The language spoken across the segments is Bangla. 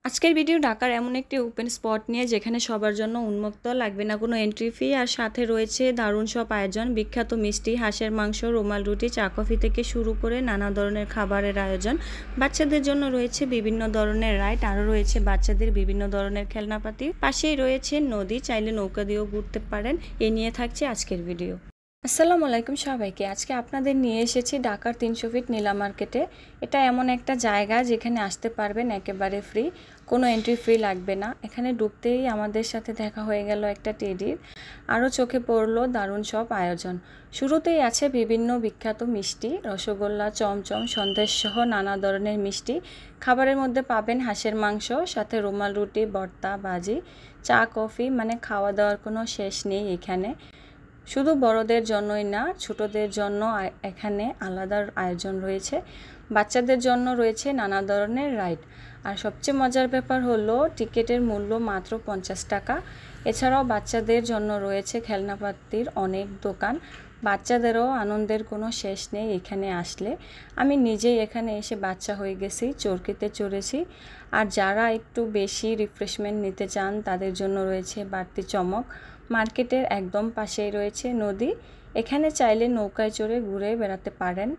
আজকের ভিডিও ঢাকার এমন একটি ওপেন স্পট নিয়ে যেখানে সবার জন্য উন্মুক্ত, লাগবে না কোনো এন্ট্রি ফি, আর সাথে রয়েছে দারুণ সব আয়োজন। বিখ্যাত মিষ্টি, হাঁসের মাংস, রুমাল রুটি, চা কফি থেকে শুরু করে নানা ধরনের খাবারের আয়োজন। বাচ্চাদের জন্য রয়েছে বিভিন্ন ধরনের রাইড, আরও রয়েছে বাচ্চাদের বিভিন্ন ধরনের খেলনাপাতি। পাশেই রয়েছে নদী, চাইলে নৌকা দিয়েও ঘুরতে পারেন। এ নিয়ে থাকছে আজকের ভিডিও। আসসালামু আলাইকুম সবাইকে। আজকে আপনাদের নিয়ে এসেছি ঢাকার 300 ফিট নীলা মার্কেটে। এটা এমন একটা জায়গা যেখানে আসতে পারবেন একেবারে ফ্রি, কোনো এন্ট্রি ফি লাগবে না। এখানে ঢুকতেই আমাদের সাথে দেখা হয়ে গেল একটা টেডির, আরও চোখে পড়লো দারুণ সব আয়োজন। শুরুতেই আছে বিভিন্ন বিখ্যাত মিষ্টি, রসগোল্লা, চমচম, সন্দেশ সহ নানা ধরনের মিষ্টি। খাবারের মধ্যে পাবেন হাঁসের মাংস, সাথে রুমাল রুটি, ভর্তা, ভাজি, চা কফি, মানে খাওয়া দাওয়ার কোনো শেষ নেই এখানে। শুধু বড়দের জন্যই না, ছোটদের জন্য এখানে আলাদা আয়োজন রয়েছে। বাচ্চাদের জন্য রয়েছে নানা ধরনের রাইড। আর সবচেয়ে মজার ব্যাপার হলো টিকিটের মূল্য মাত্র 50 টাকা। এছাড়াও বাচ্চাদের জন্য রয়েছে খেলনাপাতির অনেক দোকান। বাচ্চাদেরও আনন্দের কোনো শেষ নেই এখানে আসলে। আমি নিজেই এখানে এসে বাচ্চা হয়ে গেছি, চরকিতে চড়েছি। আর যারা একটু বেশি রিফ্রেশমেন্ট নিতে চান তাদের জন্য রয়েছে বাড়তি চমক। মার্কেটের একদম পাশেই রয়েছে নদী, এখানে চাইলে নৌকায় চড়ে ঘুরে বেড়াতে পারেন।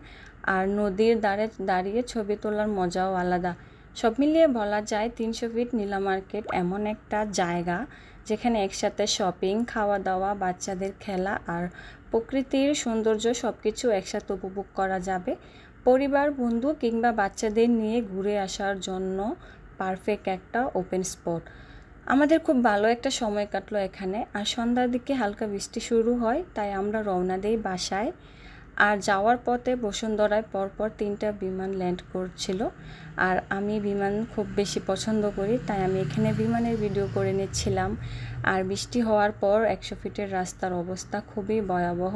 আর নদীর ধারে দাঁড়িয়ে ছবি তোলার মজাও আলাদা। সব মিলিয়ে বলা যায় 300 ফিট নীলা মার্কেট এমন একটা জায়গা যেখানে একসাথে শপিং, খাওয়া দাওয়া, বাচ্চাদের খেলা আর প্রকৃতির সৌন্দর্য সব কিছু একসাথে উপভোগ করা যাবে। পরিবার, বন্ধু কিংবা বাচ্চাদের নিয়ে ঘুরে আসার জন্য পারফেক্ট একটা ওপেন স্পট। আমাদের খুব ভালো একটা সময় কাটলো এখানে। আর সন্ধ্যার দিকে হালকা বৃষ্টি শুরু হয়, তাই আমরা রওনা দেই বাসায়। আর যাওয়ার পথে বসুন্ধরায় পরপর 3টা বিমান ল্যান্ড করছিল। আর আমি বিমান খুব বেশি পছন্দ করি, তাই আমি এখানে বিমানের ভিডিও করে নিচ্ছিলাম। আর বৃষ্টি হওয়ার পর 100 ফিটের রাস্তার অবস্থা খুবই ভয়াবহ,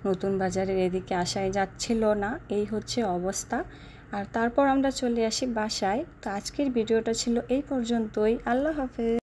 নতুন বাজারের এদিকে আসাই যাচ্ছিল না, এই হচ্ছে অবস্থা। আর তারপর আমরা চলে আসি বাসায়। তো আজকের ভিডিওটা ছিল এই পর্যন্তই। আল্লাহ হাফেজ।